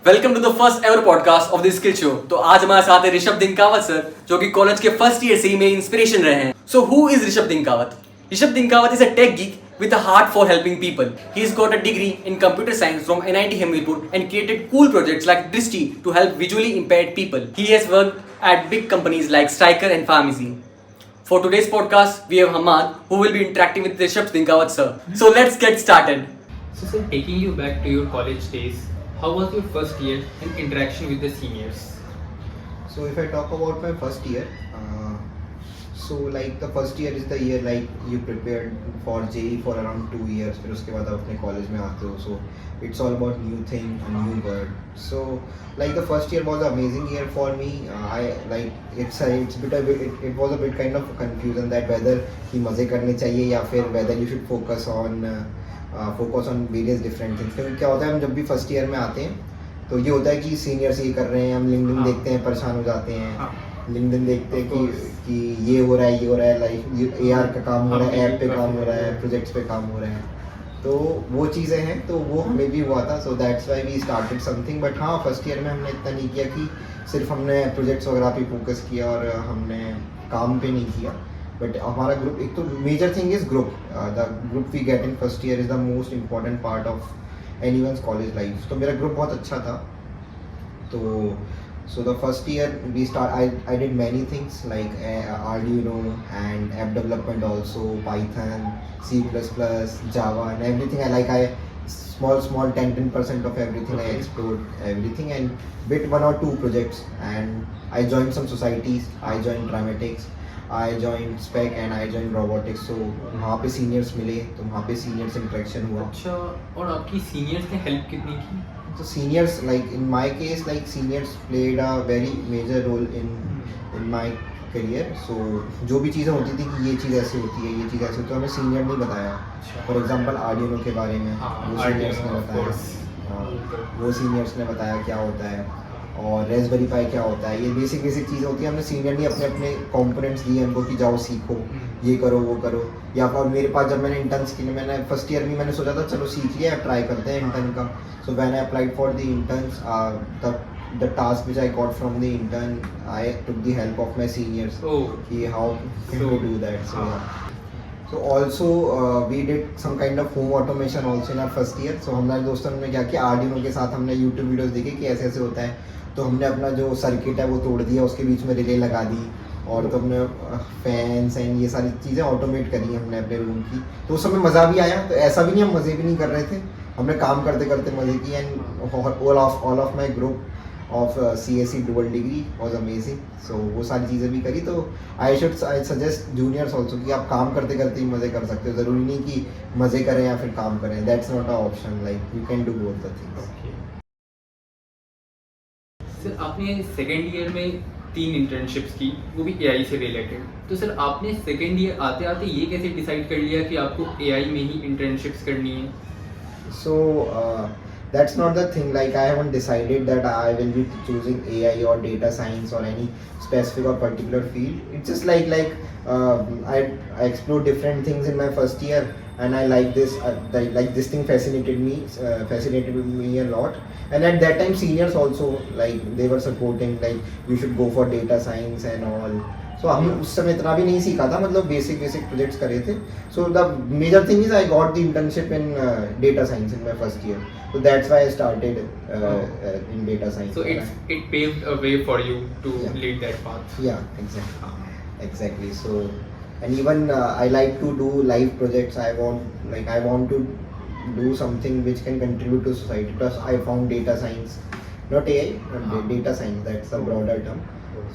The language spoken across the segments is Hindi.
Welcome to the first ever podcast of the skill show. तो आज हमारे साथ है ऋषभ दिनकावत सर, जो कि कॉलेज के फर्स्ट ईयर से ही मेरे इंस्पिरेशन रहे हैं। So who is Rishabh Dinkawat? Rishabh Dinkawat is a tech geek with a heart for helping people. He's got a degree in computer science from NIT Hamirpur and created cool projects like Drishti to help visually impaired people. He has worked at big companies like Stryker and Pharmacy. For today's podcast, we have Hamad, who will be interacting with Rishabh Dinkawat sir. So let's get started. So, sir, taking you back to your college days, how was your first year and interaction with the seniors? So if I talk about my first year, so like the first year is the year like you prepared for JEE for around 2 years. फिर उसके बाद आप अपने college में आते हो. So it's all about new thing, a new word. So like the first year was an amazing year for me. I like it was a bit kind of confusion that whether कि मज़े करने चाहिए या फिर whether you should focus on various different things. क्योंकि क्या होता है, हम जब भी फर्स्ट ईयर में आते हैं तो ये होता है कि सीनियर्स ये कर रहे हैं, हम लिंक्डइन देखते हैं, परेशान हो जाते हैं. लिंक्डइन देखते हैं कि ये हो रहा है, लाइक AR का काम हो रहा है, ऐप पे काम हो रहा है, प्रोजेक्ट्स पे काम हो रहे हैं. तो वो चीज़ें हैं, तो वो हमें भी हुआ था. So that's why we started something. But हाँ, फर्स्ट ईयर में हमने इतना नहीं किया कि सिर्फ हमने प्रोजेक्ट्स वगैरह पे फोकस किया और हमने काम पे नहीं किया. बट हमारा ग्रुप, एक तो major thing is group. The group we get in first year is the most important part of anyone's college life. तो मेरा ग्रुप बहुत अच्छा था. तो so the first year I did many things like Arduino and app development, also Python, C++, Java, and everything. I small 10% of everything. I explored everything and bit 1 or 2 projects, and I joined some societies. I joined dramatics, I joined spec, and I joined robotics. So वहाँ पे सीनियर्स मिले, तो वहाँ पे सीनियर्स इंटरेक्शन हुआ. अच्छा, और आपकी सीनियर्स ने हेल्प कितनी की? So seniors, like in my case, like seniors played a very major role in my career. So जो भी चीज़ें होती थी कि ये चीज़ ऐसे होती है, ये चीज़ ऐसे होती है, तो हमें सीनियर नहीं बताया. फॉर एग्जांपल आर्डिनो के बारे में वो सीनियर्स ने बताया. वो सीनियर्स ने बताया क्या होता है और रेस्पबेरी पाई क्या होता है. ये बेसिक चीज़ें होती है. हमने सीनियर ने अपने कंपोनेंट्स दिए हमको कि जाओ सीखो, ये करो वो करो. या फिर मेरे पास जब मैंने इंटर्न्स के लिए, मैंने फर्स्ट ईयर में मैंने सोचा था चलो सीख लिया, ट्राई करते हैं इंटर्न का. So when I applied for the interns, the task which I got from the intern, I took the help of my seniors. कि how can we do that. So yeah. So also we did some kind of home automation also in our first year. So हमारे दोस्तों ने क्या किया, Arduino के साथ हमने YouTube वीडियोस देखे कि ऐसे ऐसे होता है. तो हमने अपना जो सर्किट है वो तोड़ दिया, उसके बीच में रिले लगा दी, और तो हमने फैंस एंड ये सारी चीज़ें ऑटोमेट करी हमने अपने रूम की. तो उस समय मज़ा भी आया. तो ऐसा भी नहीं हम मज़े भी नहीं कर रहे थे, हमने काम करते करते मज़े किए. And all of my group of CSE dual degree was amazing. So वो सारी चीज़ें भी करी. तो आई सजेस्ट जूनियर्स ऑल्सो कि आप काम करते करते ही मज़े कर सकते हो. ज़रूरी नहीं कि मज़े करें या फिर काम करें. That's not a option. Like you can do both the things. Sir, आपने सेकेंड ईयर में 3 इंटर्नशिप्स की, वो भी AI से रिलेटेड. तो सर, आपने सेकेंड ईयर आते आते ये कैसे डिसाइड कर लिया कि आपको AI में ही इंटर्नशिप्स करनी है? So that's not the thing. Like I haven't decided that I will be choosing AI or data science or any specific or particular field. It's just like I explored different things in my first year, and I like this. Like this thing fascinated me a lot. And at that time, seniors also, like they were supporting, like you should go for data science and all. So हम उस समय इतना भी नहीं सीखा था, मतलब बेसिक प्रोजेक्ट्स करे थे. So the major thing is I got the internship in data science in my first year. So that's why I started in data science. So it paved a way for you to lead that path. Yeah, exactly. So and even I like to do live projects. I want to do something which can contribute to society. Plus I found data science, not AI, but data science. That's a broader term.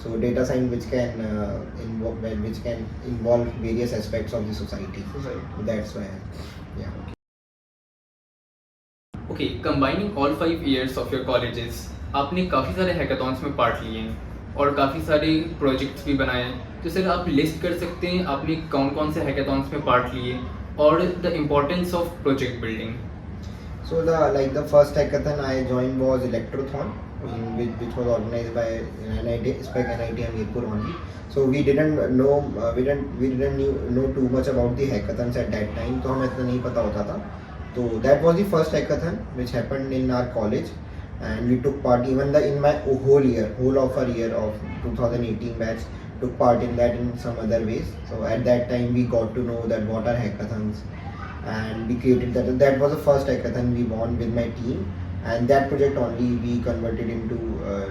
So data science which can involve various aspects of the society. That's why, yeah. Okay, combining all 5 years of your colleges, आपने काफ़ी सारे हैकाथॉन्स में पार्ट लिए हैं और काफ़ी सारे प्रोजेक्ट्स भी बनाए हैं. तो सर, आप लिस्ट कर सकते हैं आपने कौन कौन से हैकाथॉन्स में पार्ट लिए और the importance of project building? So the first hackathon I joined was Electrothon, which was organized by NIT Hamirpur only. So we didn't know too much about the hackathons at that time. तो हमें इतना नहीं पता होता था. So that was the first hackathon which happened in our college. and we took part even in my whole of our year of 2018 batch took part in that in some other ways. So at that time we got to know that what are hackathons, and we created that was the first hackathon we won with my team, and that project only we converted into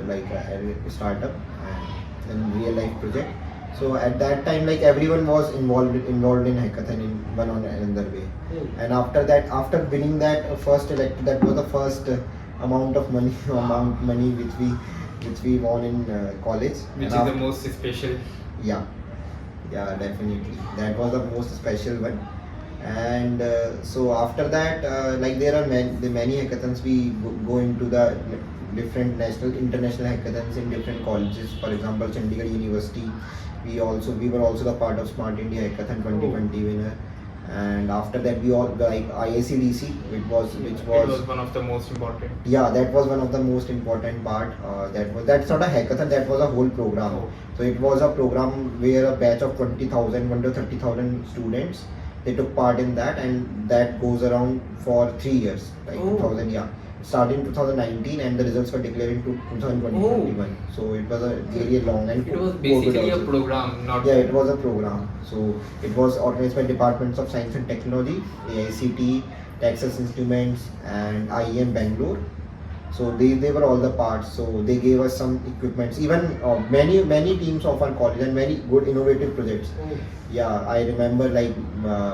like a startup and real life project. So at that time, like everyone was involved in hackathon in one or another way. And after that, after winning that first elect, that was the first amount of money which we won in college. Which And is the after- most special. yeah, yeah, definitely. That was the most special one. And so after that, like there are many hackathons. We go into the different national, international hackathons in different colleges. For example, Chandigarh University. We were also the part of Smart India Hackathon 2020 winner. And after that, we all like IACDC, which It was was one of the most important. yeah, that was one of the most important part. That's not a hackathon. That was a whole program. Oh. So it was a program where a batch of 20,000, 1 to 30,000 students they took part in that, and that goes around for 3 years. Like Oh. 2000, yeah. Started in 2019, and the results were declared in 2021. So it was a really long and It was COVID basically a also. program, not Yeah, it was a program. So it was organized by Departments of Science and Technology, AICT, Texas Instruments, and IEM Bangalore. So they were all the parts. So they gave us some equipments. Even many teams of our college and many good innovative projects. Yeah, I remember like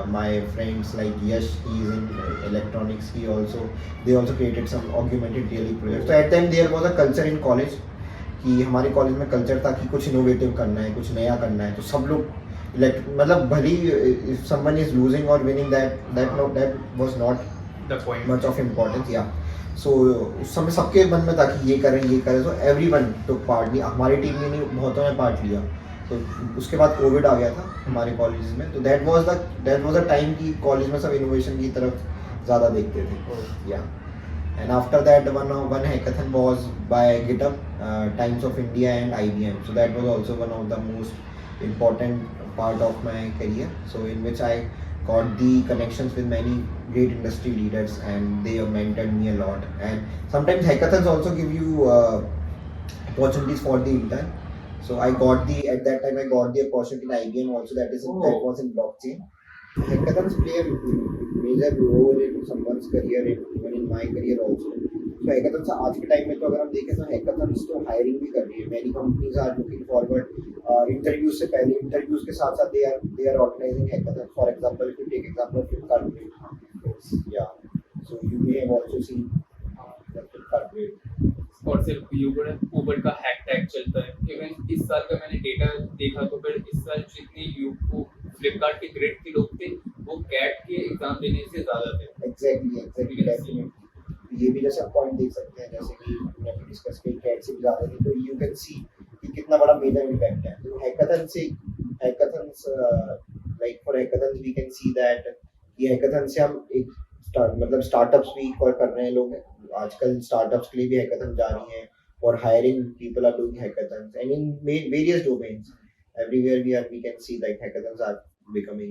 my friends like Yash, he's in electronics. They also created some augmented reality projects. So at time there was a culture in college कि हमारे कॉलेज में कल्चर था कि कुछ इनोवेटिव करना है, कुछ नया करना है, तो सब लोग मतलब भली if someone is losing or winning that was not the point. much of importance, yeah. So उस समय सबके मन में था कि ये करें, so everyone took part. नहीं हमारी टीम में नहीं, बहुतों ने पार्ट लिया. तो उसके बाद कोविड आ गया था हमारे कॉलेज में, तो that was the time कि कॉलेज में सब इनोवेशन की तरफ ज़्यादा देखते थे. Yeah. And after that, one hackathon was by GitHub, Times of India and IBM. So that was also one of the most important part of my career. So in which I got the connections with many great industry leaders, and they have mentored me a lot. And sometimes hackathons also give you opportunities for the intern. So at that time I got the opportunity in IBM also. That was in blockchain. Hackathons play a major role in someone's career, even in my career also. So hackathons आज के टाइम में तो अगर हम देखें तो hackathons तो hiring भी कर रही है. Many companies are looking forward interviews से पहले, interviews के साथ साथ they are organizing hackathons. For example, if you take example of Flipkart, yeah. So you may have also seen the Flipkart rate. और सिर्फ ऊबर का हैक टैग चलता है. इवन इस साल का मैंने डेटा देखा तो फिर इस साल जितने फ्लिपकार्ट के ग्रेड के लोग थे वो कैट के एग्जाम देने से ज्यादा थे. Exactly, definitely. ये भी जैसे पॉइंट देख सकते हैं, जैसे कि हमने डिस्कस किया कैट से भी ज़्यादा थी, तो यू कैन सी कि कितना बड़ा मेजर इम्पैक्ट है. तो hackathons like for hackathons we can see that कि हैकाथन से हम एक मतलब स्टार्टअप्स भी कर रहे हैं लोग. आजकल स्टार्टअप्स के लिए भी हैकाथन जा रही हैं, और hiring people are doing hackathons and in various domains. Everywhere we can see like hackathons are becoming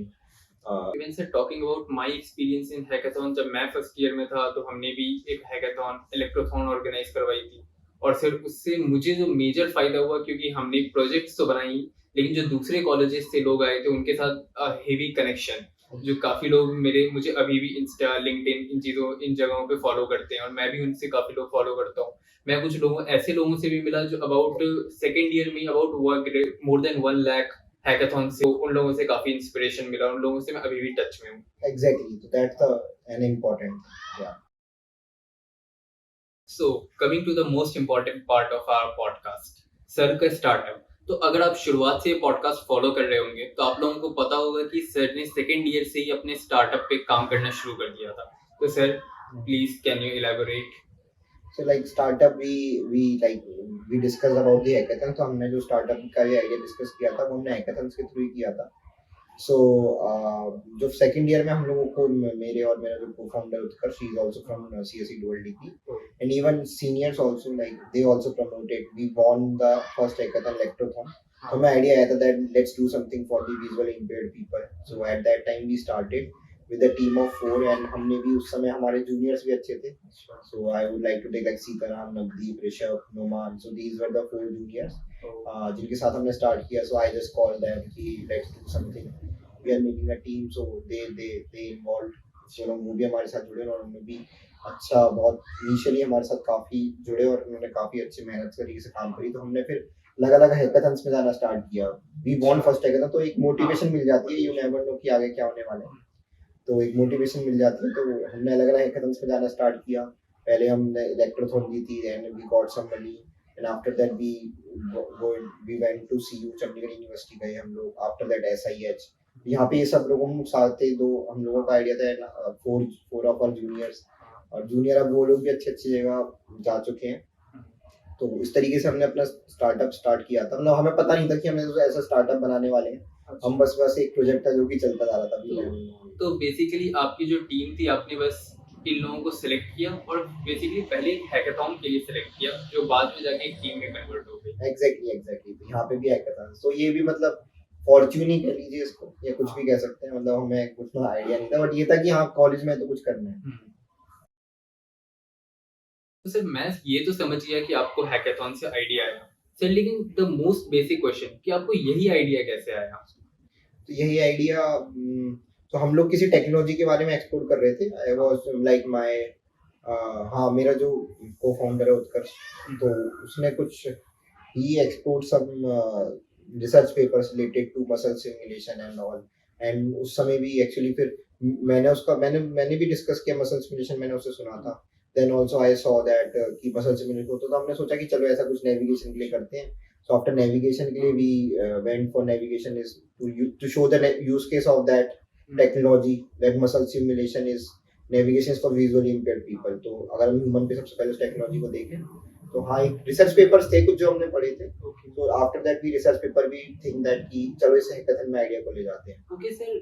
even से talking about my experience in hackathon, जब मैं फर्स्ट ईयर में था तो हमने भी एक हैकाथॉन इलेक्ट्रोथॉन ऑर्गेनाइज करवाई थी. और सिर्फ उससे मुझे जो मेजर फायदा हुआ, क्योंकि हमने प्रोजेक्ट्स तो बनाई, लेकिन जो दूसरे कॉलेजेस से लोग आए थे उनके साथ हेवी कनेक्शन. जो काफी लोग मुझे अभी भी इंस्टा, लिंक्डइन, इन जगहों पे फॉलो करते हैं, और मैं भी उनसे काफी लोग फॉलो करता हूँ. मैं कुछ ऐसे लोगों से भी मिला जो अबाउट सेकेंड ईयर में about more than 1 lakh hackathon से, उन लोगों से काफी इंस्पिरेशन मिला. उन लोगों से मैं अभी भी टच में हूँ. exactly. So that's an important, yeah. So coming to the most important part of our podcast, sir का स्टार्टअप. तो अगर आप शुरुआत से पॉडकास्ट फॉलो कर रहे होंगे तो आप लोगों को पता होगा कि सर ने सेकेंड ईयर से ही अपने स्टार्टअप पे काम करना शुरू कर दिया था. तो sir please can you elaborate. So like startup we discussed about the hackathon. तो हमने जो startup का ये आइडिया डिस्कस किया था वो हमने hackathons के थ्रू ही किया था. So जो सेकंड ईयर में हम लोगों को, मेरे और मेरा जो co-founder Utkarsh, he is also from CSE Dual DP, and even seniors also, like they also promoted. We won the first hackathon electrothon. So my idea आया था that let's do something for the visually impaired people. So at that time we started with a team of 4 and हमने भी उस समय हमारे juniors भी अच्छे थे. So I would like to take like Sitaram, Navdeep, Rishabh, Noman. So these were the 4 juniors जिनके साथ हमने start किया. So I just called them कि let's do something. We are making a team. So they involved. So वो भी हमारे साथ जुड़े और उन्होंने भी अच्छा बहुत इनिशियली हमारे साथ काफ़ी जुड़े और उन्होंने काफ़ी अच्छी मेहनत तरीके से काम करी. तो हमने फिर अलग-अलग हैकाथन्स में जाना स्टार्ट किया. वी वॉन फर्स्ट हैकाथन, तो एक मोटिवेशन मिल जाती है. यू नेवर नो कि आगे क्या होने वाला है, तो एक मोटिवेशन मिल जाती है. तो हमने अलग-अलग हैकाथन्स में जाना स्टार्ट किया. पहले हमने इलेक्ट्रोथॉन दी थी and we got some money and after that we went to CU Chandigarh University गए हम लोग. आफ्टर दैट SIH यहाँ पे ये सब लोगों हम साथ थे. दो हम लोगों का आइडिया था. 4 ऑफ आवर जूनियर्स और जूनियर अब वो लोग भी अच्छी जगह जा चुके हैं. तो इस तरीके से हमने अपना स्टार्टअप स्टार्ट किया था. मतलब हमें पता नहीं था कि हमने ऐसा स्टार्टअप बनाने वाले हैं. हम बस एक प्रोजेक्ट था जो कि चलता जा रहा था. तो बेसिकली आपकी जो टीम थी आपने बस इन लोगों को सिलेक्ट किया और बेसिकली पहले हैकाथॉन के लिए सिलेक्ट किया जो बाद में जाके एक टीम में कन्वर्ट हो गई. एग्जैक्टली यहाँ पे भी हैकाथॉन. तो ये भी मतलब फॉर्च्यून ही कह लीजिए इसको या कुछ भी कह सकते हैं. मतलब हमें कुछ ना आइडिया नहीं था बट ये था कि हाँ कॉलेज में तो कुछ करना है. तो सर मैं ये तो समझ गया कि आपको हैकाथॉन से आइडिया आया सर, लेकिन द मोस्ट बेसिक क्वेश्चन कि आपको यही आइडिया कैसे आया? तो यही आइडिया तो हम लोग किसी टेक्नोलॉजी के बारे में एक्सप्लोर कर रहे थे. आई वाज लाइक माय हाँ मेरा जो को फाउंडर है उत्कर्ष, तो उसने कुछ ही explored some research papers related to muscle simulation and all. And उस समय भी एक्चुअली फिर मैंने भी डिस्कस किया मसल सिमुलेशन. मैंने उससे सुना था. Then also I saw that कि मसल सिमुलेशन होता. तो हमने सोचा कि चलो ऐसा कुछ नेविगेशन के लिए करते हैं. So after navigation के लिए we went for navigation is to show the use case of that technology that muscle simulation is navigation is for visually impaired people. तो अगर हम ह्यूमन पे सबसे पहले उस टेक्नोलॉजी को देखें तो हाँ एक रिसर्च पेपर्स थे कुछ जो हमने पढ़े थे. तो आफ्टर दैट भी रिसर्च पेपर भी थिंक दैट कि चलो इसे हैकाथन में आइडिया को ले जाते हैं. Okay sir,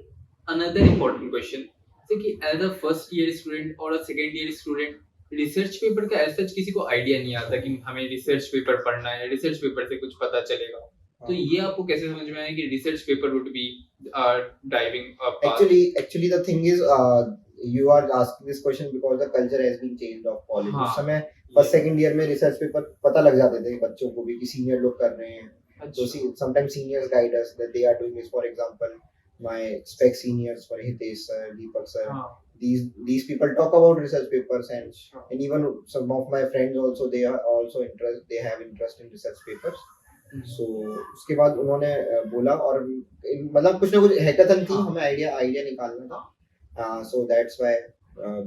another important question कि as a first year student और a second year student research paper का ऐसा किसी को आइडिया नहीं आता कि हमें रिसर्च पेपर पढ़ना है, रिसर्च पेपर से कुछ पता चलेगा. तो ये आपको कैसे समझ में आया कि research paper would be driving a path? Actually the thing is you are asking this question because the culture has been changed of college. उस समय फर्स्ट सेकंड ईयर में रिसर्च पेपर पता लग जाते थे बच्चों को भी कि सीनियर लोग कर रहे हैं. तो sometimes seniors guide us that they are doing this. For example, my spec seniors for Hitesh sir, Deepak sir, these people talk about research papers and even some of my friends also they have interest in research papers. So उसके बाद उन्होंने बोला और मतलब कुछ ना कुछ हैकाथन थी. हमें आइडिया निकालना था. So that's why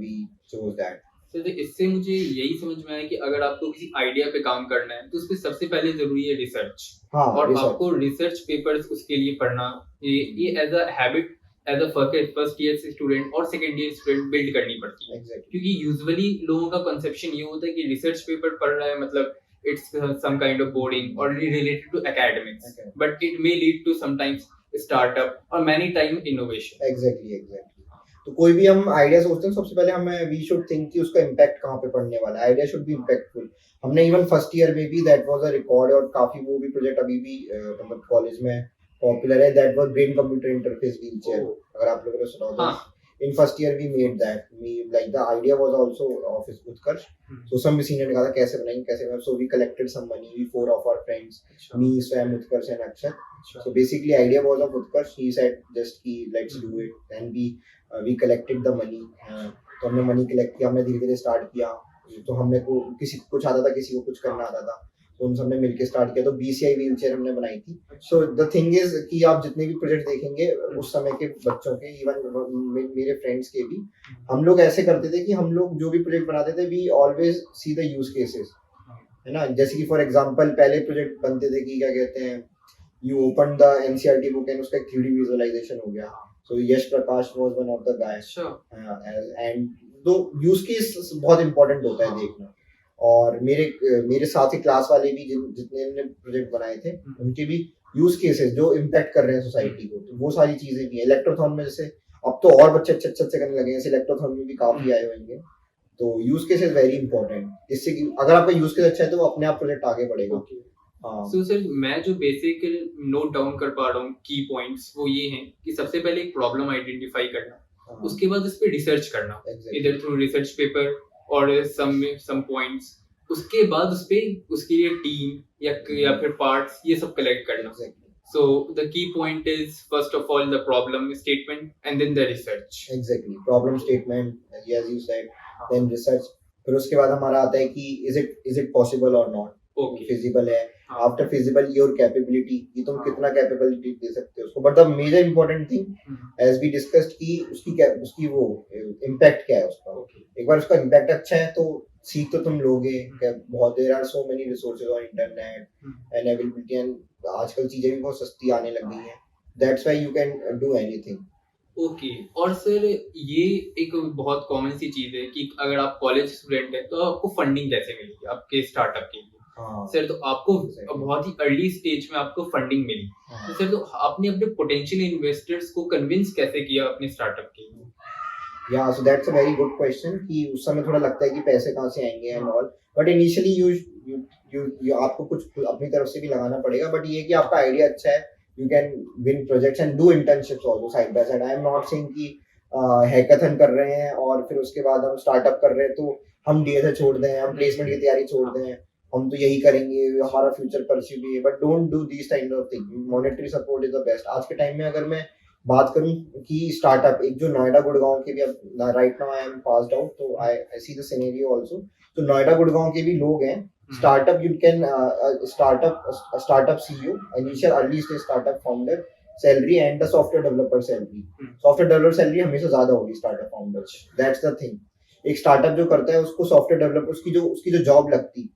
we chose that. तो इससे मुझे यही समझ में आया कि अगर आपको किसी आइडिया पे काम करना है तो उसमें सबसे पहले जरूरी है रिसर्च. और research. आपको रिसर्च पेपर्स उसके लिए पढ़ना ये as a habit as a first year student और सेकेंड ईयर स्टूडेंट बिल्ड करनी पड़ती है. क्योंकि यूजुअली लोगों का कंसेप्शन ये होता है कि रिसर्च पेपर पढ़ रहा है मतलब it's some kind of boarding or related to academics, but it may lead to sometimes startup or many time innovation. Exactly. तो कोई भी हम आइडिया सोचते हैं सबसे पहले हमें वी शुड थिंक कि उसका इम्पैक्ट कहाँ पे पड़ने वाला है. Idea should be impactful. हमने इवन फर्स्ट ईयर में भी दैट वाज अ रिकॉर्ड और काफी वो भी प्रोजेक्ट अभी भी मतलब कॉलेज में पॉपुलर है. That was brain computer interface wheelchair. अगर आप लोगों ने सुना हो तो in first year we made that. We like the idea was also of Utkarsh. So some senior ने कहा था कैसे बनाएंगे. So we collected some money. We 4 of our friends, me, Swam, Utkarsh and Akshat. So basically idea was of Utkarsh. He said just let's do it. Then we collected the money. तो हमने money collect किया. हमने धीरे-धीरे start किया. तो हमने को किसी को कुछ आता था, किसी को कुछ करना आता था. तो उन सबने मिलके स्टार्ट किया. तो BCI व्हीलचेयर हमने बनाई थी. सो द थिंग इज कि आप जितने भी प्रोजेक्ट देखेंगे उस समय के बच्चों के इवन मेरे फ्रेंड्स के भी हम लोग ऐसे करते थे कि हम लोग जो भी प्रोजेक्ट बनाते थे we always see the use cases है ना. जैसे कि फॉर एग्जांपल पहले प्रोजेक्ट बनते थे कि क्या कहते हैं you open the NCERT book and उसका 3D विजुअलाइजेशन हो गया. So Yash Prakash was one of the guys and दो यूज केस बहुत इंपॉर्टेंट होता है देखना. और मेरे साथ ही क्लास वाले भी जितने ने प्रोजेक्ट बनाए थे उनके भी यूज केसेस जो इम्पैक्ट कर रहे हैं सोसाइटी को. तो वो सारी चीजें भी है. इलेक्ट्रोथॉन में जैसे अब तो और बच्चे अच्छे करने लगे हैं. इलेक्ट्रोथॉन में भी काफी आए होंगे. तो use case is very important. इससे कि अगर आपका यूज केस अच्छा है तो वो अपने आप प्रोजेक्ट आगे बढ़ेगा. सो सर मैं जो बेसिक नोट डाउन कर पा रहा हूँ की पॉइंट्स वो ये हैं कि सबसे पहले एक प्रॉब्लम आइडेंटिफाई करना. हाँ। उसके बाद उस पर रिसर्च करना, Exactly. इधर थ्रू रिसर्च पेपर और सम पॉइंट्स, उसके बाद उस पे उसके लिए टीम या फिर पार्ट्स ये सब कलेक्ट करना. Exactly. So the key point is first of all the problem statement and then the research. Exactly. Problem statement, as you said, then research. फिर उसके बाद हमारा आता है कि is it possible or not? Okay. Feasible है. हाँ. After feasible, your capability, कि तुम हाँ. कितना capability दे सकते हो उसको. But the major important thing, as we discussed, कि उसकी वो impact क्या है उसका. Okay. एक बार उसका impact अच्छा है तो सीख तो तुम लोगे. बहुत there are so many resources on internet and availability, and आजकल चीजें भी बहुत सस्ती आने लग गई हैं. That's why you can do anything. Okay. और सर ये एक बहुत कॉमन सी चीज है कि अगर आप कॉलेज स्टूडेंट है तो आपको फंडिंग कैसे मिलेगी आपके स्टार्टअप के लिए. हाँ. सर तो आपको Exactly. बहुत ही अर्ली स्टेज में आपको फंडिंग मिली. हाँ. तो सर तो आपने अपने पोटेंशियल इन्वेस्टर्स को कन्विंस कैसे किया अपने स्टार्टअप के लिए. Yeah, so that's a very good question कि उस समय थोड़ा लगता है कि पैसे कहाँ से आएंगे and all, but initially you आपको कुछ अपनी तरफ से भी लगाना पड़ेगा, but ये कि आपका आइडिया अच्छा है, you can win projects and do internships also side by side. I am not saying कि हैकाथन कर रहे हैं और फिर उसके बाद हम स्टार्टअप कर रहे हैं तो हम डीएसए छोड़ दें, हम प्लेसमेंट की तैयारी छोड़ दें, हम तो यही करेंगे, हमारा फ्यूचर परस्यू भी है, but don't do this kind of thing. Monetary support is the best. आज के टाइम में अगर मैं बात करूं कि स्टार्टअप एक जो नोएडा गुड़गांव के भी, अब right now I am passed out तो आई सी द सिनेरियो आल्सो, तो नोएडा गुड़गांव के भी लोग हैं. Startup you can startup CEO, initial early stage startup founder salary and the software developer salary. Software developer salary हमेशा ज्यादा होगी startup founder. That's the thing. एक स्टार्टअप जो करता है उसको सॉफ्टवेयर डेवलपर उसकी जो जॉब लगती,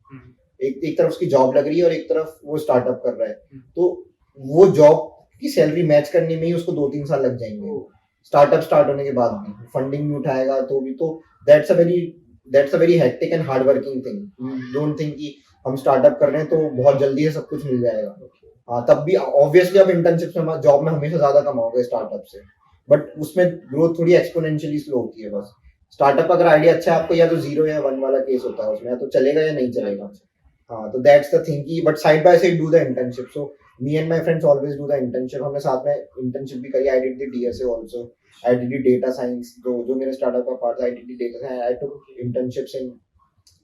एक तरफ उसकी जॉब लग रही है और एक तरफ वो स्टार्टअप कर रहा है, तो वो जॉब की सैलरी मैच करने में ही उसको 2-3 साल लग जाएंगे. स्टार्टअप स्टार्ट होने के बाद भी फंडिंग भी उठाएगा तो भी, तो that's a very hectic and hard working thing. Don't think कि हम स्टार्टअप कर रहे हैं तो बहुत जल्दी से सब कुछ मिल जाएगा. हाँ, तब भी ऑब्वियसली आप इंटर्नशिप में जॉब में हमेशा ज्यादा कमाओगे स्टार्टअप से, बट उसमें ग्रोथ थोड़ी एक्सपोनेंशियली स्लो होती है. बस स्टार्टअप अगर आइडिया अच्छा है आपको, या तो 0 या 1 वाला केस होता है उसमें, या तो चलेगा या नहीं चलेगा. हाँ, तो दैट्स द थिंग की, but side by side do the internship. So me and my friends always do the internship. हमने साथ में इंटर्नशिप भी करी. I did the DSA also, I did the data science, जो मेरे स्टार्टअप का part I did the data science. I took internships in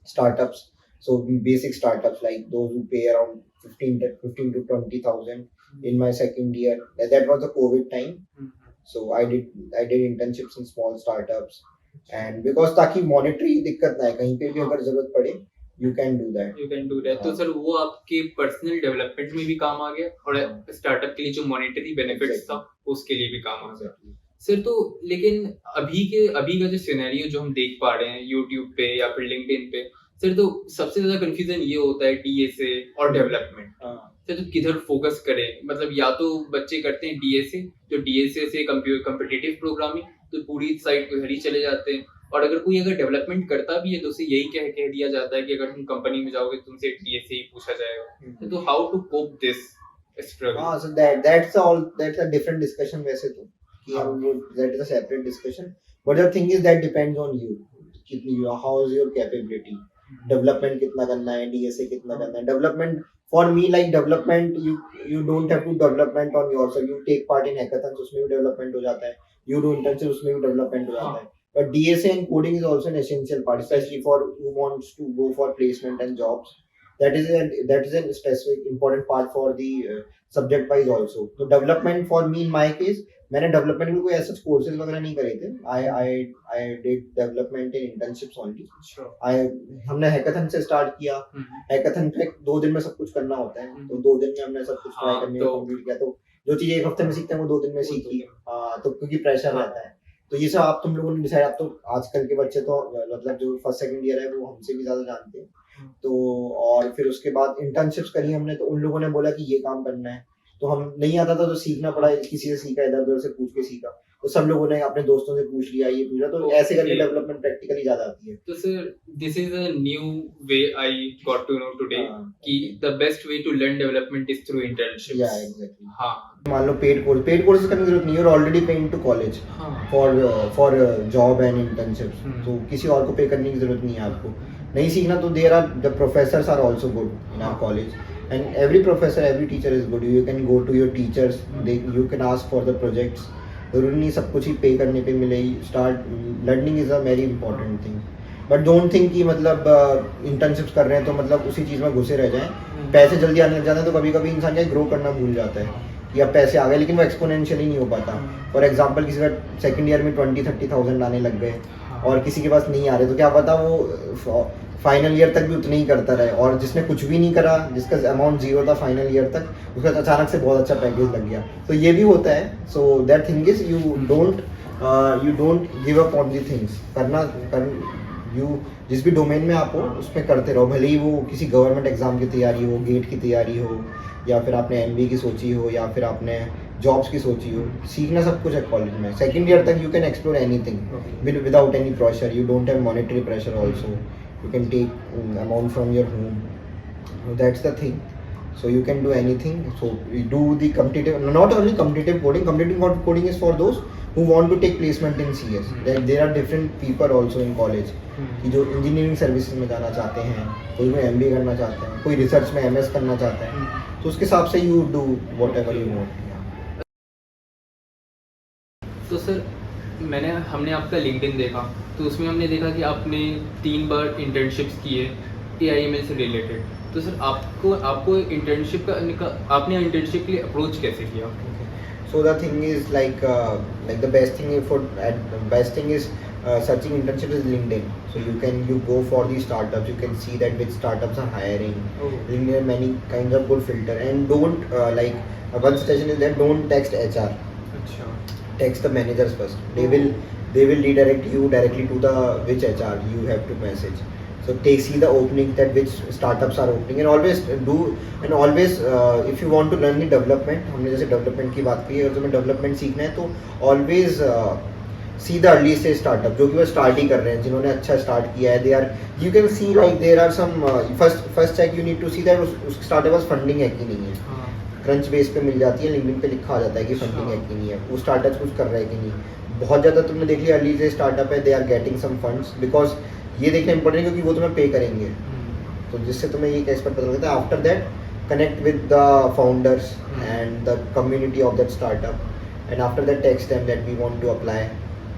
startups, so basic startups like those who pay around 15 to 20,000 in my second year. That was the COVID time. So I did internships in small startups, and because ताकि monetary दिक्कत ना है, कहीं पे भी अगर जरूरत पड़े you can do that. तो सर वो आपके पर्सनल डेवलपमेंट में भी काम आ गया और स्टार्टअप के लिए जो मॉनेटरी बेनिफिट्स था उसके लिए भी काम आ गया. सर तो लेकिन अभी का जो सिनेरियो जो हम देख पा रहे हैं यूट्यूब पे या फिर लिंक्डइन पे, सर तो सबसे ज्यादा कंफ्यूजन ये होता है डीएसए और डेवलपमेंट. सर तो किधर फोकस करें, मतलब या तो बच्चे करते हैं डीएसए, जो डीएसए से कॉम्पिटिटिव प्रोग्रामिंग, तो पूरी साइड उधर ही चले जाते हैं. और अगर कोई अगर डेवलपमेंट करता भी है तो उसे यही कह दिया जाता है कि अगर तुम कंपनी में जाओगे तुमसे डीएसए ही पूछा जाएगा. तो how to cope this struggle? हाँ, so that's a different discussion वैसे तो, कि that is a separate discussion, but the thing is that depends on you, how is your capability. Development कितना करना है, डीएसए कितना करना है. Development for me, like development you don't have to development on yourself. You take part in hackathons, उसमें भी डेवलपमेंट हो जाता है. यू डू इंटर्नशिप, उसमें भी डेवलपमेंट हो जाता है. But DSA and coding is also an essential part, specially for who wants to go for placement and jobs. that is a specific important part for the subject wise also. तो development for me in my case, मैंने डेवलपमेंट में कोई ऐसे कोर्सेज वगैरह नहीं करे थे. I did development in internships only. हमने हैकाथन से स्टार्ट किया. हैकाथन पे 2 दिन में सब कुछ करना होता है, तो 2 दिन में हमने सब कुछ ट्राई करने को कंप्लीट किया. तो जो चीजें 1 हफ्ते में सीखते हैं वो 2 दिन में सीखी. तो क्योंकि प्रेशर रहता है, तो ये सब आप तुम लोगों ने डिसाइड. आप तो आजकल के बच्चे तो मतलब जो फर्स्ट सेकंड ईयर है वो हमसे भी ज्यादा जानते हैं. तो और फिर उसके बाद इंटर्नशिप्स करी हमने, तो उन लोगों ने बोला कि ये काम करना है, तो हम नहीं आता था तो सीखना पड़ा. किसी से सीखा, इधर उधर से पूछ के सीखा. तो सब लोगों ने अपने दोस्तों से पूछ लिया, ये पूछा, तो ऐसे करके डेवलपमेंट प्रैक्टिकली ज्यादा आती है. तो sir this is a new way I got to know today कि the best way to learn development is through internships. Ya exactly. हां, मान लो पेड कोर्सेज करने की जरूरत नहीं है. You are already paying to college for job and internships. तो किसी और को पे करने की जरूरत नहीं है आपको. नहीं सीखना तो there are the professors are also good in our college, and every professor, every teacher is good. You can go to your teachers, you can ask for the projects, ज़रूरी नहीं सब कुछ ही पे करने पे मिले। Start learning is a very important thing, but don't think कि मतलब इंटर्नशिप्स कर रहे हैं तो मतलब उसी चीज़ में घुसे रह जाएं। पैसे जल्दी आने लग जाते हैं तो कभी कभी इंसान क्या ग्रो करना भूल जाता है कि अब पैसे आ गए, लेकिन वो एक्सपोनेंशियली नहीं हो पाता। फॉर एग्जांपल किसी का सेकंड ईयर में 20-30,000 आने लग गए और किसी के पास नहीं आ रहे, तो क्या पता वो फाइनल ईयर तक भी उतना ही करता रहे, और जिसने कुछ भी नहीं करा, जिसका अमाउंट जीरो था फाइनल ईयर तक, उसका अचानक से बहुत अच्छा पैकेज लग गया। तो ये भी होता है। So that thing is you don't give up on the things. You जिस भी डोमेन में आप हो उसमें करते रहो, भले ही वो किसी गवर्नमेंट एग्जाम की तैयारी हो, गेट की तैयारी हो, या फिर आपने एमबीए की सोची हो, या फिर आपने जॉब्स की सोची हो। सीखना सब कुछ है कॉलेज में। सेकंड ईयर तक you can explore anything without any pressure. You don't have monetary pressure also. You can take amount from your home. So that's the thing. So you can do anything. So you do the competitive, not only competitive coding. Competitive coding is for those who want to take placement in CS. There are different people also in college. कि जो इंजीनियरिंग सर्विसेज में जाना चाहते हैं, कोई में एमबीए करना चाहता है, कोई रिसर्च में एमएस करना चाहता है, तो उसके हिसाब से you do whatever you want. तो सर हमने आपका लिंक्डइन देखा, तो उसमें हमने देखा कि आपने 3 बार इंटर्नशिप्स किए AIML से रिलेटेड। तो सर आपको इंटर्नशिप आपने इंटर्नशिप के लिए अप्रोच कैसे किया? So the thing is like the best thing is searching internship is LinkedIn. So you go for the startups. You can see that which startups are hiring. LinkedIn has many kinds of good filter, and don't one suggestion is that don't text HR. Text the managers first. They will redirect you directly to the which HR you have to message. So see the opening that which startups are opening, and always if you want to learn the development, हमने जैसे development की बात की है, और तुम्हें development सीखना है तो always see the early stage startup जो कि वो start ही कर रहे हैं, जिन्होंने अच्छा start किया है। You can see like there are some first check you need to see that उस startup पास funding है कि नहीं है। क्रंच बेस पे मिल जाती है, लिंक्डइन पे लिखा आ जाता है कि फंडिंग है कि नहीं है, वो स्टार्टअप कुछ कर रहा है कि नहीं। बहुत ज़्यादा तुमने देख लिया अर्ली स्टेज स्टार्टअप है, they are getting some funds, because ये देखना इंपॉर्टेंट है क्योंकि वो तुम्हें पे करेंगे, तो जिससे तुम्हें ये केस पर पता लगता है। After that connect with the founders and the community of that startup, and after that text them that we want to apply.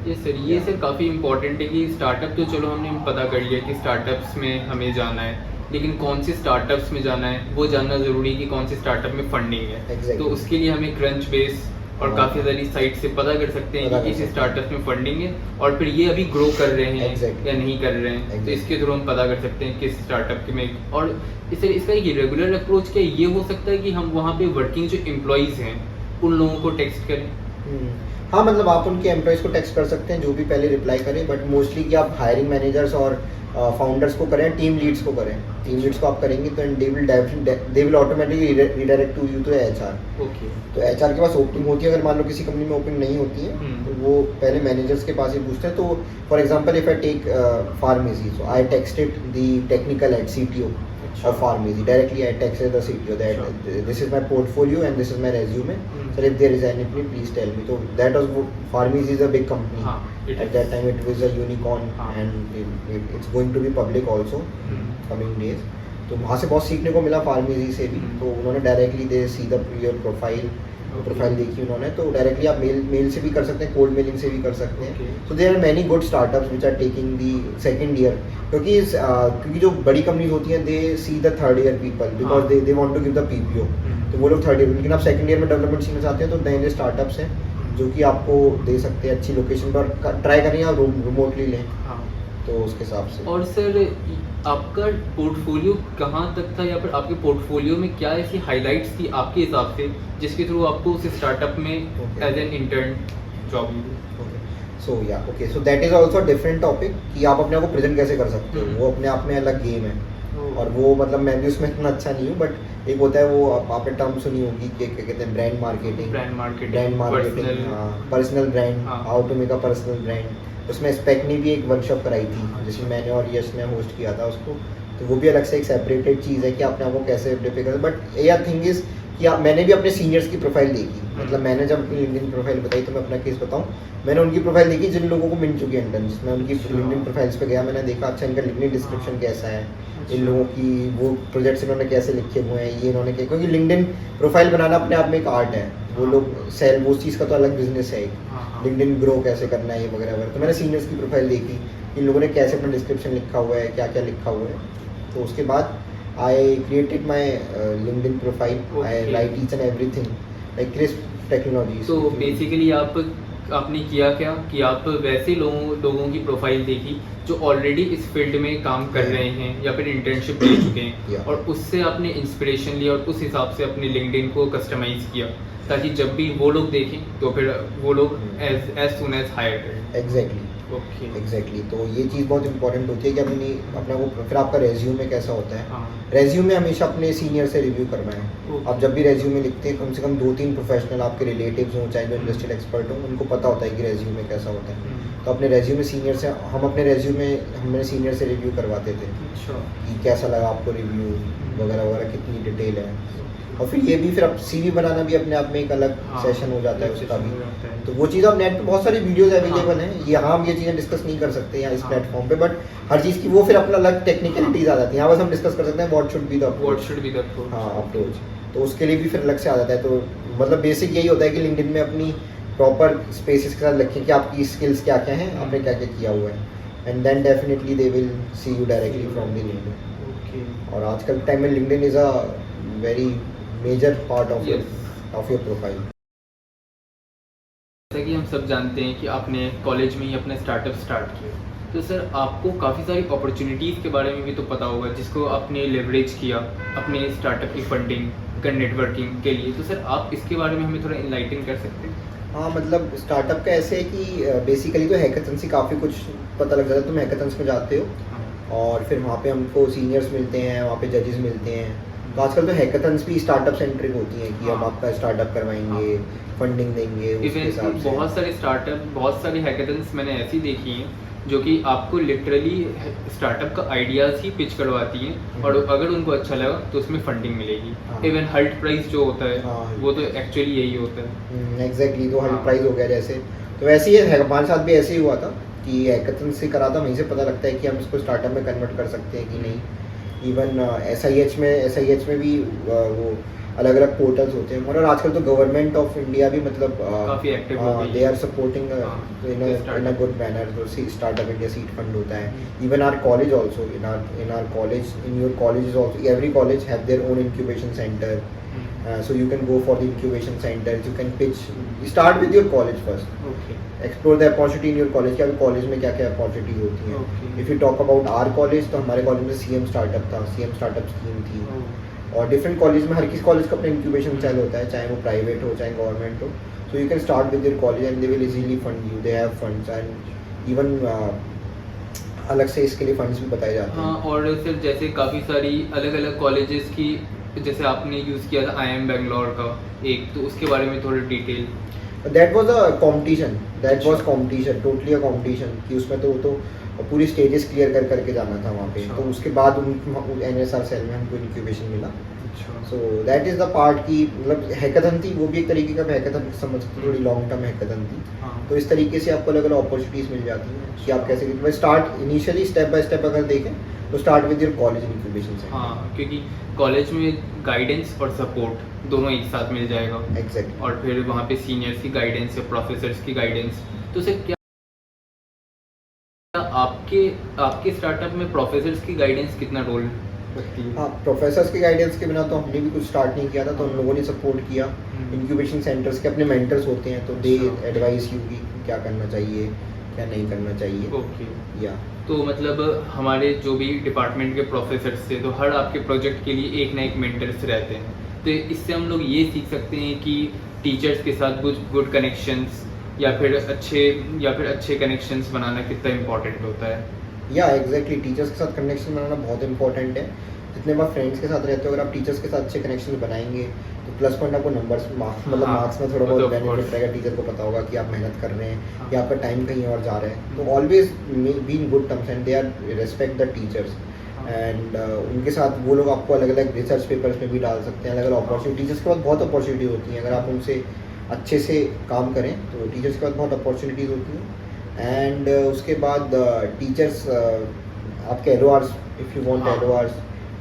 ये सर काफ़ी इंपॉर्टेंट है कि स्टार्टअप तो चलो हमने पता कर लिया कि स्टार्टअप्स में हमें जाना है, लेकिन कौन से स्टार्टअप्स में जाना है वो जानना ज़रूरी है कि कौन से स्टार्टअप में फंडिंग है। Exactly. तो उसके लिए हमें क्रंच बेस और काफ़ी सारी साइट से पता कर सकते हैं कि इस स्टार्टअप में फंडिंग है, और फिर ये अभी ग्रो कर रहे हैं Exactly. या नहीं कर रहे हैं। Exactly. तो इसके थ्रू हम पता कर सकते हैं किस स्टार्टअप में। और इसका एक रेगुलर अप्रोच क्या ये हो सकता है कि हम वहाँ पे वर्किंग जो एम्प्लॉयज़ हैं उन लोगों को टेक्स्ट करें। हाँ, मतलब आप उनके एम्प्लॉयज़ को टेक्स्ट कर सकते हैं जो भी पहले रिप्लाई करें, बट मोस्टली कि आप हायरिंग मैनेजर्स और फाउंडर्स को करें, टीम लीड्स को करें। टीम लीड्स को आप करेंगे तो they will automatically redirect to you to HR। Okay. तो HR के पास ओपनिंग होती है, अगर मान लो किसी कंपनी में ओपनिंग नहीं होती है तो वो पहले मैनेजर्स के पास ही पूछते हैं। तो for example if I take pharmacy, so I texted the technical head CTO of pharmacy directly. I texted the CTO that this is my portfolio and this is my resume. So if there is anything, please tell me. So that was pharmacy is a big company. At that time it was a unicorn and it's going to be public also coming days. तो वहाँ से बहुत सीखने को मिला फार्मेसी से भी। तो उन्होंने directly they see the your profile देखी उन्होंने, तो डायरेक्टली आप मेल से भी कर सकते हैं, कोल्ड मेलिंग से भी कर सकते हैं। So there are many good startups which are taking the second year, क्योंकि जो बड़ी कंपनीज होती हैं they see the third year people because they want to give the PPO। तो वो लोग थर्ड ईयर, लेकिन आप सेकंड ईयर में डेवलपमेंट सीखना चाहते हैं तो नए नए स्टार्टअप्स हैं जो कि आपको दे सकते हैं अच्छी लोकेशन पर। ट्राई करें आप रिमोटली लें, तो उसके हिसाब से। और सर आपका पोर्टफोलियो कहाँ तक था, या फिर आपके पोर्टफोलियो में क्या ऐसी हाइलाइट्स थी आपके हिसाब से जिसके थ्रू आपको उस स्टार्टअप में एज एन इंटर्न जॉब मिली? So that is also different topic कि आप अपने आप को प्रेजेंट कैसे कर सकते हो, वो अपने आप में अलग गेम है। और वो मतलब मैं भी उसमें इतना अच्छा नहीं हूँ, बट एक होता है वो आपने टर्म सुनी होगी कि क्या कहते हैं, brand marketing, personal brand, how to make a personal brand. उसमें स्पेक ने भी एक वर्कशॉप कराई थी जिसमें मैंने और यश ने होस्ट किया था उसको। तो वो भी अलग से एक सेपरेटेड चीज़ है कि आपने आपको कैसे प्रिपेयर करना। बट थिंग इज कि मैंने भी अपने सीनियर्स की प्रोफाइल देखी, मतलब मैंने जब अपनी लिंक्डइन प्रोफाइल बताई तो मैं अपना केस बताऊं, मैंने उनकी प्रोफाइल देखी जिन लोगों को मिल चुकी है इंटर्न्स। मैं उनकी लिंक्डइन प्रोफाइल्स पे गया, मैंने देखा अच्छा इनका लिंक्डइन डिस्क्रिप्शन कैसा है, इन लोगों की वो प्रोजेक्ट्स इन्होंने कैसे लिखे हुए हैं, ये इन्होंने क्या, क्योंकि लिंक्डइन प्रोफाइल बनाना अपने आप में एक आर्ट है। वो लोग सेल वो चीज़ का तो अलग बिजनेस है एक, लिंक्डइन ग्रो कैसे करना है ये वगैरह वगैरह। तो मैंने सीनियर्स की प्रोफाइल देखी, इन लोगों ने कैसे अपना डिस्क्रिप्शन लिखा हुआ है, क्या क्या लिखा हुआ है। तो उसके बाद I created my LinkedIn profile, I right each and everything like crisp technology. तो बेसिकली आपने किया क्या कि आप वैसे लोगों की प्रोफाइल देखी जो ऑलरेडी इस फील्ड में काम कर रहे हैं या फिर इंटर्नशिप ले चुके हैं, और उससे आपने इंस्पिरेशन लिया और उस हिसाब से अपने लिंक्डइन को कस्टमाइज किया ताकि जब भी वो लोग देखें तो फिर वो लोग एज सून एज हायर करें। एग्जैक्टली तो ये चीज़ बहुत इंपॉर्टेंट होती है कि अपना वो फिर आपका रेज्यूमे कैसा होता है। रेज्यूमे हमेशा अपने सीनियर से रिव्यू करवाएं। आप जब भी रेज्यूमे लिखते हैं कम से कम 2-3 प्रोफेशनल आपके रिलेटिव्स हों, चाहे जो इंडस्ट्रियल एक्सपर्ट हों, उनको पता होता है कि रेज्यूमे कैसा होता है। तो अपने रेज्यूमे सीनियर से हमने सीनियर से रिव्यू करवाते थे कि कैसा लगा आपको रिव्यू वगैरह वगैरह, कितनी डिटेल है। और फिर ये भी फिर अब सीवी बनाना भी अपने आप में एक अलग सेशन हो जाता है उसका भी। तो वो चीज़ आप नेट पे बहुत सारी वीडियोस अवेलेबल हैं, यहाँ हम ये चीज़ें डिस्कस नहीं कर सकते यहाँ इस प्लेटफॉर्म पे, बट हर चीज़ की वो फिर अपना अलग टेक्निकलिटीज आ जाती है। यहाँ बस हम डिस्कस कर सकते हैं what should be the approach. तो उसके लिए भी फिर अलग से आ जाता है। तो मतलब बेसिक यही होता है कि लिंक्डइन में अपनी प्रॉपर स्पेसेस के साथ लिखें कि आपकी स्किल्स क्या क्या हैं, आपने क्या क्या किया हुआ है, and then definitely they will see you directly from the LinkedIn. और आजकल टाइम में LinkedIn is a very major part of your profile. जैसा कि हम सब जानते हैं कि आपने कॉलेज में ही अपना स्टार्टअप स्टार्ट किया, तो सर आपको काफ़ी सारी अपॉर्चुनिटीज़ के बारे में भी तो पता होगा जिसको आपने लेवरेज किया अपने स्टार्टअप की फंडिंग का नेटवर्किंग के लिए। तो सर आप इसके बारे में हमें थोड़ा इनलाइटन कर सकते हैं? हाँ, मतलब स्टार्टअप का ऐसे है कि बेसिकली तो हैकाथन से काफ़ी कुछ पता लग जाता है। तुम हैकाथन्स में जाते हो और फिर वहाँ पे हमको सीनियर्स मिलते हैं, वहाँ पे जजेस मिलते हैं। तो आजकल तो हैकाथन्स भी स्टार्टअप सेंट्रिक होती हैं कि हम आपका स्टार्टअप करवाएंगे, फंडिंग देंगे उसके हिसाब से। बहुत सारी हैकाथन्स मैंने ऐसी देखी हैं जो कि आपको लिटरली स्टार्टअप का आइडियाज़ ही पिच करवाती हैं, और अगर उनको अच्छा लगा तो उसमें फंडिंग मिलेगी। इवन हल्ट प्राइस जो होता है वो तो एक्चुअली यही होता है। एग्जैक्टली, तो हल्ट प्राइस हो गया जैसे, तो वैसे ही हमारे साथ भी ऐसे ही हुआ था कि हैकाथन से करा था, वहीं से पता लगता है कि हम इसको स्टार्टअप में कन्वर्ट कर सकते हैं कि नहीं। इवन SIH में भी वो अलग अलग पोर्टल्स होते हैं, और आजकल तो गवर्नमेंट ऑफ इंडिया भी मतलब काफ़ी एक्टिव हो गई है। They are supporting in a good manner. तो स्टार्टअप इंडिया सीड फंड होता है। Even our college also, in your college also, every college have their own incubation centre, so you can go for the incubation centers, you can pitch, start with your college first, explore the opportunity in your college कि अभी कॉलेज में क्या क्या अपॉर्चुनिटी होती हैं। If you talk about our college, तो हमारे कॉलेज में CM स्टार्टअप था, CM स्टार्टअप स्कीम थी। और डिफरेंट कॉलेज में हर किसी कॉलेज का अपना इंक्यूबेशन सेल होता है, चाहे वो प्राइवेट हो चाहे गवर्नमेंट हो। So you can start with your college and they will easily fund you, they have funds, and even अलग से इसके लिए फंड्स भी बताए जाते हैं। हाँ, और सर जैसे काफ़ी सारी अलग अलग कॉलेजेस की, जैसे आपने यूज़ किया था IIM बैंगलोर का एक, तो उसके बारे में थोड़ी detail. That was a competition, totally a competition कि उसमें तो वो तो पूरी स्टेजेस क्लियर करके जाना था वहाँ पे। तो उसके बाद NSR सेल में हमको इंक्यूबेशन मिला। So that is the part की मतलब हैकाथन थी, वो भी एक तरीके का हैकाथन समझ सकते, थोड़ी लॉन्ग टर्म हैकाथन थी। तो इस तरीके से आपको अलग अलग अपॉर्चुनिटीज़ मिल जाती हैं कि आप कैसे start initially step by step अगर देखें तो start with your college incubation centre. हाँ, क्योंकि कॉलेज में गाइडेंस और सपोर्ट दोनों एक साथ मिल जाएगा। एग्जैक्टली। और फिर वहाँ पे सीनियर्स की गाइडेंस या प्रोफेसर्स की गाइडेंस। तो सर क्या आपके स्टार्टअप में प्रोफेसर्स की गाइडेंस कितना रोल रखती है? हाँ, प्रोफेसर्स की गाइडेंस के बिना तो हमने भी कुछ स्टार्ट नहीं किया था, तो उन लोगों ने सपोर्ट किया। इंक्यूबेशन सेंटर्स के अपने मेंटर्स होते हैं, तो दे एडवाइस यू कि क्या करना चाहिए क्या नहीं करना चाहिए। ओके, या तो मतलब हमारे जो भी डिपार्टमेंट के प्रोफेसर्स थे, तो हर आपके प्रोजेक्ट के लिए एक ना एक मेंटर्स रहते हैं। तो इससे हम लोग ये सीख सकते हैं कि टीचर्स के साथ गुड कनेक्शंस या फिर अच्छे कनेक्शंस बनाना कितना इम्पोर्टेंट होता है। या एग्जैक्टली, टीचर्स के साथ कनेक्शन बनाना बहुत इंपॉर्टेंट है। जितने बार फ्रेंड्स के साथ रहते हो, अगर आप टीचर्स के साथ अच्छे कनेक्शन बनाएंगे तो प्लस पॉइंट आपको नंबर्स मार्क्स में थोड़ा बहुत बेनिफिट रहेगा। टीचर को पता होगा कि आप मेहनत कर रहे हैं या आपका टाइम कहीं और जा रहा है। तो always be in good terms and they are respect the teachers. And उनके साथ वो लोग आपको अलग अलग रिसर्च पेपर्स में भी डाल सकते हैं, अलग अलग अपॉर्चुनिटी। टीचर्स के बाद बहुत अपॉर्चुनिटी होती हैं, अगर आप उनसे अच्छे से काम करें तो टीचर्स के बाद बहुत अपॉर्चुनिटीज़ होती हैं। एंड उसके बाद टीचर्स आपके LORs, if you want LORs,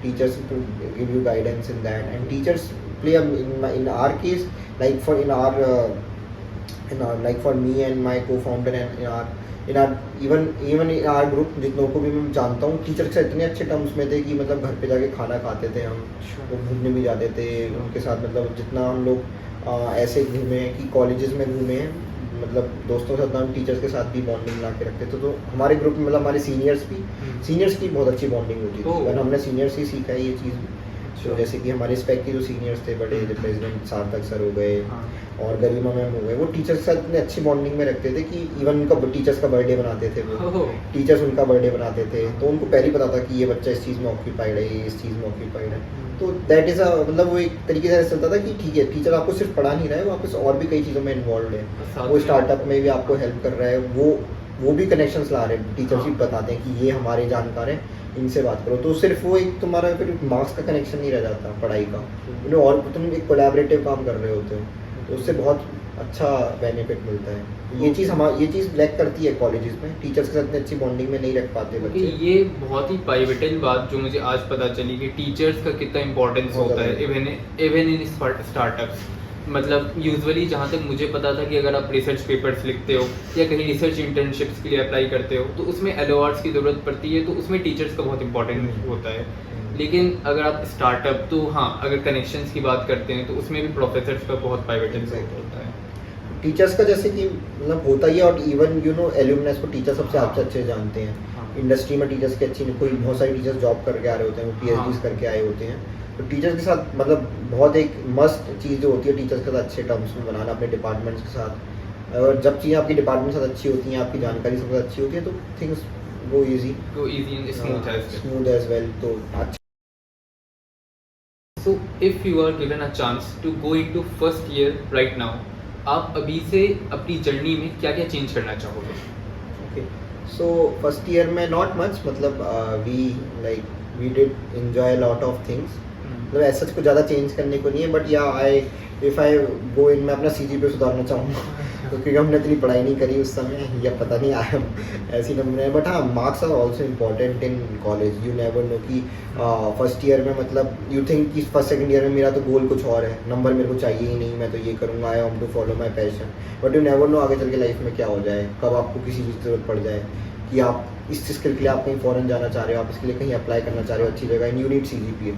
teachers to give you guidance in that, and teachers play in our case, like for in our like for me and my co-founder, and in our even in our group जितनों को भी मैं जानता हूँ, टीचर से इतने अच्छे टर्म्स में थे कि मतलब घर पे जाके खाना खाते थे हम, वो घूमने भी जाते थे उनके साथ। मतलब जितना हम लोग ऐसे घूमे हैं कि कॉलेजेस में घूमे हैं, मतलब दोस्तों के साथ हम टीचर्स के साथ भी बॉन्डिंग ला के रखते थे। तो हमारे ग्रुप में मतलब हमारे सीनियर्स की बहुत अच्छी बॉन्डिंग होती थी, और हमने सीनियर्स ही सीखा है ये चीज़ भी। तो जैसे कि हमारे स्पेक के जो सीनियर्स थे, बड़े प्रेसिडेंट सार्थक सर हो गए और गरिमा मैम हो गए, वो टीचर्स के साथ इतने अच्छी बॉन्डिंग में रखते थे कि इवन उनका टीचर्स का बर्थडे बनाते थे, वो टीचर्स उनका बर्थडे बनाते थे, तो उनको पहले ही पता था कि ये बच्चा इस चीज़ में ऑक्यूपाइड है, ये इस चीज़ में ऑक्यूपाइड है। तो दैट इज़ मतलब वो एक तरीके से चलता था कि ठीक है, टीचर आपको सिर्फ पढ़ा नहीं रहा है, वो आपको और भी कई चीज़ों में इन्वॉल्व है, वो स्टार्टअप में भी आपको हेल्प कर रहा है, वो भी कनेक्शंस ला रहे हैं, टीचर्स भी बताते हैं कि ये हमारे जानकार हैं, इनसे बात करो। तो सिर्फ वो एक तुम्हारा फिर मार्क्स का कनेक्शन नहीं रह जाता पढ़ाई का, उन्हें और तुम एक कोलैबोरेटिव काम कर रहे होते हो, तो उससे बहुत अच्छा बेनिफिट मिलता है। ये चीज़ लैक करती है कॉलेजेस में, टीचर्स के साथ इतनी अच्छी बॉन्डिंग में नहीं रख पाते बच्चे। ये बहुत ही पाइवटल बात जो मुझे आज पता चली कि टीचर्स का कितना इंपॉर्टेंस होता है इवन इन स्टार्टअप्स। मतलब यूजुअली जहाँ तक मुझे पता था कि अगर आप रिसर्च पेपर्स लिखते हो या कहीं रिसर्च इंटर्नशिप्स के लिए अप्लाई करते हो तो उसमें LORs की ज़रूरत पड़ती है, तो उसमें टीचर्स का बहुत इंपॉर्टेंट होता है। लेकिन अगर आप स्टार्टअप, तो हाँ, अगर कनेक्शंस की बात करते हैं तो उसमें भी प्रोफेसर्स का बहुत पाइवटल होता है। टीचर्स का जैसे कि मतलब होता ही है, और इवन एल्यूमनस को टीचर सबसे अच्छे जानते हैं। इंडस्ट्री में टीचर्स के अच्छी कोई बहुत सारे टीचर्स जॉब करके आ रहे होते हैं, वो PhDs करके आए होते हैं, तो टीचर्स के साथ मतलब बहुत एक मस्ट चीज़ जो होती है टीचर्स के साथ अच्छे टर्म्स में बनाना अपने डिपार्टमेंट्स के साथ। और जब चीज़ें आपकी डिपार्टमेंट के साथ अच्छी होती हैं, आपकी जानकारी सबसे अच्छी होती है, तो things go easy and smooth as well. तो अच्छा। So if you are given a chance to go into first year right now, आप अभी से अपनी जर्नी में क्या क्या चेंज करना चाहोगे? ओके, सो फर्स्ट ईयर में नॉट मच, मतलब we did enjoy lot of things, मतलब ऐसा कुछ ज़्यादा चेंज करने को नहीं है, बट या इफ़ आई गो इन, मैं अपना CGPA सुधारना चाहूँगा तो क्योंकि हमने इतनी पढ़ाई नहीं करी उस समय, या पता नहीं आया ऐसी नंबर है। बट हाँ, marks are also important in college, you never know कि फर्स्ट ईयर में मतलब यू थिंक कि फर्स्ट सेकंड ईयर में मेरा तो गोल कुछ और है, नंबर मेरे को चाहिए ही नहीं, मैं तो ये करूँगा, I want to follow my passion. But you never know आगे चल के लाइफ में क्या हो जाए, कब आपको किसी चीज़ की जरूरत पड़ जाए कि आप इस स्किल के लिए आप कहीं फॉरेन जाना चाह रहे हो, आप इसके लिए कहीं अप्लाई करना चाह रहे हो अच्छी जगह, एंड यू नीड CGPA।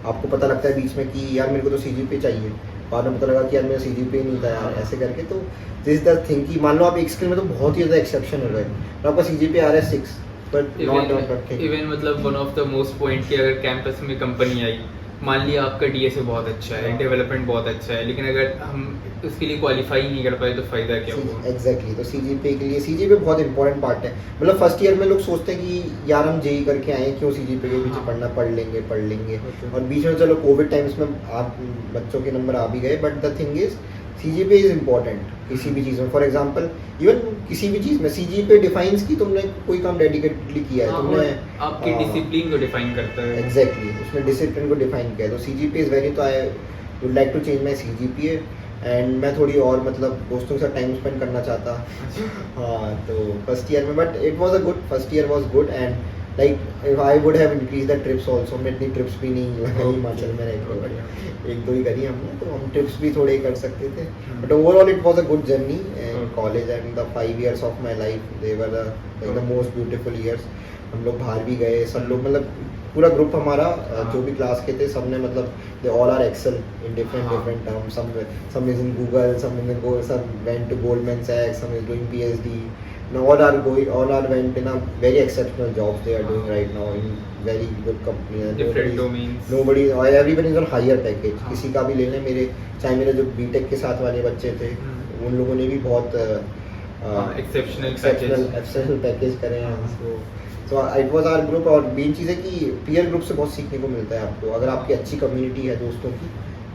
आपको पता लगता है बीच में कि यार मेरे को तो CGPA चाहिए, बाद में पता लगा कि यार मेरा CGPA नहीं था यार, ऐसे करके। तो दिस द थिंग कि मान लो आप एक स्किल में तो बहुत ही ज़्यादा एक्सेप्शन हो गए, तो आपका CGPA आ रहा है 6, बट नॉट इवन मतलब one of the most point कि अगर कैंपस में कंपनी आई, मान लिया आपका DSA बहुत अच्छा है, डेवलपमेंट बहुत अच्छा है, लेकिन अगर हम उसके लिए क्वालिफाई नहीं कर पाए तो फ़ायदा क्या हुआ? एग्जैक्टली, तो CGPA के लिए CGPA बहुत इंपॉर्टेंट पार्ट है। मतलब फर्स्ट ईयर में लोग सोचते हैं कि यार हम JEE करके आए, क्यों CGPA के पीछे पढ़ना, पढ़ लेंगे। और बीच में चलो कोविड टाइम्स में आप बच्चों के नंबर आ भी गए, but the thing is CGPA is important किसी भी चीज़ में। फॉर एग्जाम्पल इवन किसी भी चीज़ में CGPA डिफाइंस की तुमने कोई काम डेडिकेटली किया है, तुमने आपकी डिसिप्लिन को डिफाइन करता है। एग्जैक्टली, उसमें डिसिप्लिन को डिफाइन किया है, तो CGPA इज़ वेरी। तो I would like to change my CGPA, and मैं थोड़ी और मतलब दोस्तों के साथ टाइम स्पेंड करना चाहता। हाँ, तो फर्स्ट ईयर में, but it was a good, first year was good, and like I would have increase the trips also. हमने इतनी ट्रिप्स भी नहीं लगाई हिमाचल में रहकर, एक दो ही करी हमने, तो हम ट्रिप्स भी थोड़े कर सकते थे। But overall it was a good journey and college, and the 5 years of my life they were the most beautiful years. हम लोग बाहर भी गए, सब लोग मतलब पूरा ग्रुप हमारा जो भी क्लास के थे, सबने मतलब they all are excel in different terms, some is in Google, some went to Goldman Sachs, some is doing PhD. Now all are went in a very exceptional jobs they are doing right now in very good companies, different domains. Everybody is on higher package. किसी का भी ले लें, चाहे मेरे जो BTech के साथ वाले बच्चे थे, उन लोगों ने भी बहुत एक्सेप्शनल पैकेज करे हैं। तो इट वॉज आवर ग्रुप, और मेन चीज़ है कि पीयर ग्रुप से बहुत सीखने को मिलता है आपको। अगर आपकी अच्छी कम्युनिटी है दोस्तों की,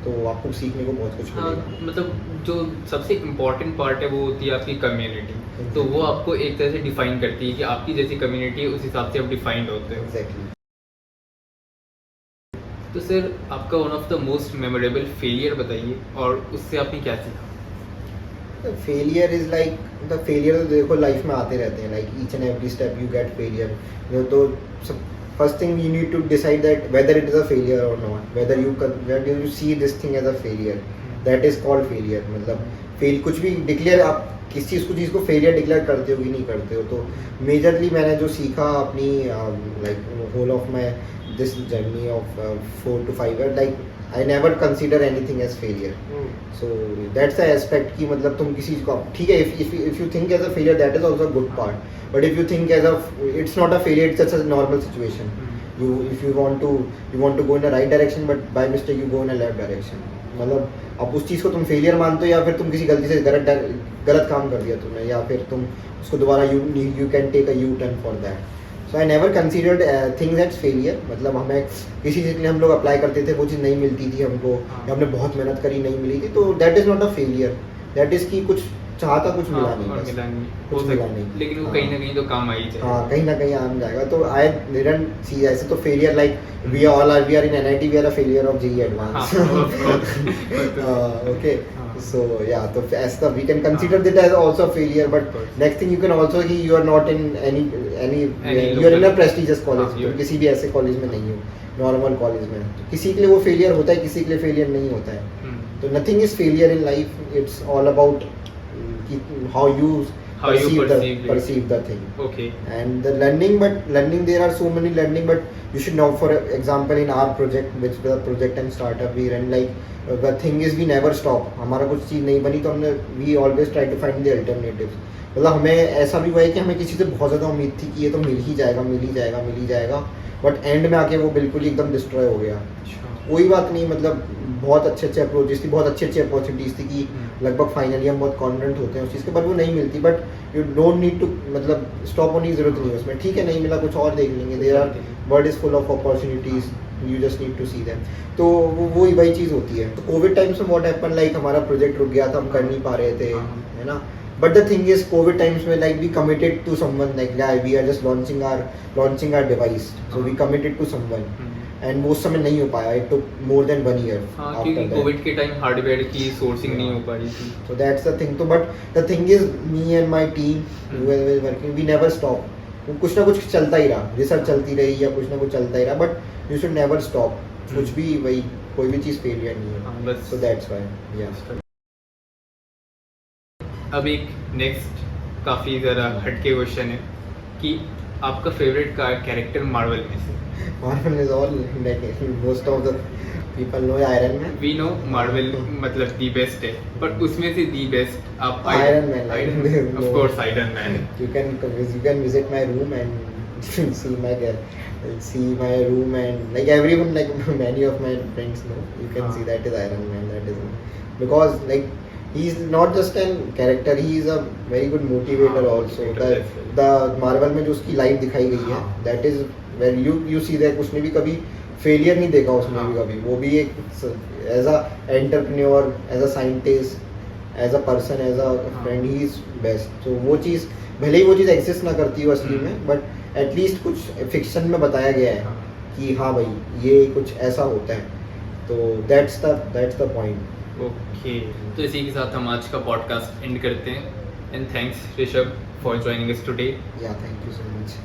तो आपको सीखने को बहुत कुछ मिलेगा। मतलब जो सबसे इम्पॉर्टेंट पार्ट है वो होती है आपकी कम्युनिटी, तो वो आपको एक तरह से डिफाइन करती है कि आपकी जैसी कम्युनिटी है उस हिसाब से आप डिफाइंड होते हो। एग्जैक्टली। तो सर आपका one of the most memorable failure बताइए और उससे आपने क्या सीखा? Failure is like the failure, तो देखो लाइफ में आते रहते हैं, like each and every step you get failure. तो first thing you need to decide that whether it is a failure और not, whether you see this thing as a failure, that is called failure. मतलब फेल कुछ भी डिक्लेयर, आप किस चीज़ को फेलियर डिक्लेयर करते हो कि नहीं करते हो। तो मेजरली मैंने जो सीखा अपनी like whole of my this journey of 4 to 5 years, like I never consider anything as failure. So that's the aspect कि मतलब तुम किसी चीज़ को, ठीक है, if you think as a failure that is also good part, but if you think as a, it's not a failure, it's just a normal situation. you want to go in a right direction but by mistake you go in a left direction, मतलब अब उस चीज़ को तुम फेलियर मानते हो या फिर तुम किसी गलती से गलत काम कर दिया तुमने, या फिर तुम उसको दोबारा you can take a U turn for that. So I never considered things as failure. मतलब हमें किसी चीज़ के लिए हम लोग अप्लाई करते थे, वो चीज़ नहीं मिलती थी हमको, या हमने बहुत मेहनत करी नहीं मिली थी, तो that is not a failure, that is कि कुछ चाहता कुछ मिला नहीं, और बस मिला नहीं, कुछ हो मिला सकता- नहीं, लेकिन वो हाँ। कहीं ना कहीं तो काम आ ही जाए। हाँ, कहीं ना कहीं आम जाएगा। तो आई डिडंट सी ऐसे तो failure like we are in NIT, we are a failure of JEE advance. Okay, so yeah, तो as the we can consider that as also a failure, but next thing you can also कि you are not in any you are in a prestigious college, हाँ, तो किसी भी ऐसे कॉलेज में नहीं हो, नॉर्मल कॉलेज में, तो किसी के लिए वो फेलियर होता है, किसी के लिए फेलियर नहीं होता है। तो nothing is failure in life, it's all about how you perceive the thing. Okay. And the learning there are so many learning, but you should know, for example in our project, which the project and startup we run, like the thing is we never stop, हमारा कुछ चीज़ नहीं बनी तो हमने we always try to find the alternatives। मतलब हमें ऐसा भी हुआ है कि हमें किसी से बहुत ज़्यादा उम्मीद थी कि ये तो मिल ही जाएगा, बट एंड में आके वो बिल्कुल ही एकदम डिस्ट्रॉय हो गया। कोई बात नहीं, मतलब बहुत अच्छे अप्रोचेस थी, बहुत अच्छी अपॉर्चुनिटीज़ थी कि लगभग फाइनली हम बहुत कॉन्फिडेंट होते हैं उस चीज़ के, पर वो नहीं मिलती। But you don't need to, मतलब स्टॉप होने की ज़रूरत नहीं है उसमें, ठीक है नहीं मिला कुछ और देख लेंगे, there are world is full of opportunities, you just need to see them. तो वो वही चीज़ होती है। तो कोविड टाइम्स में व्हाट हैपन, लाइक हमारा प्रोजेक्ट रुक गया था, हम कर नहीं पा रहे थे, है ना। But the thing is covid times में like we committed to someone, like we are just launching our device, so we committed to someone, and वो उस समय नहीं हो पाया, it took more than 1 year क्योंकि कोविड के टाइम हार्डवेयर की सोर्सिंग नहीं हो पा रही थी। So that's the thing. तो but the thing is, me and my team who was working, we never stop. वो कुछ ना कुछ चलता ही रहा, रिसर्च चलती रही या कुछ ना कुछ चलता ही रहा, but you should never stop. कुछ भी वही, कोई भी चीज़ फेलियर नहीं है, बस so that's why, yeah. अब एक नेक्स्ट काफ़ी ज़रा हटके क्वेश्चन है कि आपका फेवरेट कैरेक्टर मार्वल में से? Marvel is all, like most of the people know Iron Man. We know Marvel मतलब दी बेस्ट है, बट उसमें से दी बेस्ट आप Iron Man, like, of course Iron Man. You can visit my room and see my room, and like everyone, like many of my friends know, you can see that is Iron Man. That is because like he is not just a character, he is a very good motivator also. The Marvel में जो उसकी लाइफ दिखाई गई है, that is where you see that उसने भी कभी फेलियर नहीं देखा, उसने भी कभी, वो भी एक as a entrepreneur, as a scientist, as a person, as a friend, he is best. तो वो चीज़ भले ही वो चीज़ एग्जिस्ट ना करती हो असली में, बट एटलीस्ट कुछ फिक्शन में बताया गया है कि हाँ भाई ये कुछ ऐसा होता है, तो दैट्स द पॉइंट। ओके, तो इसी के साथ हम आज का पॉडकास्ट एंड करते हैं, and thanks Rishabh for joining us today. या थैंक यू सो मच।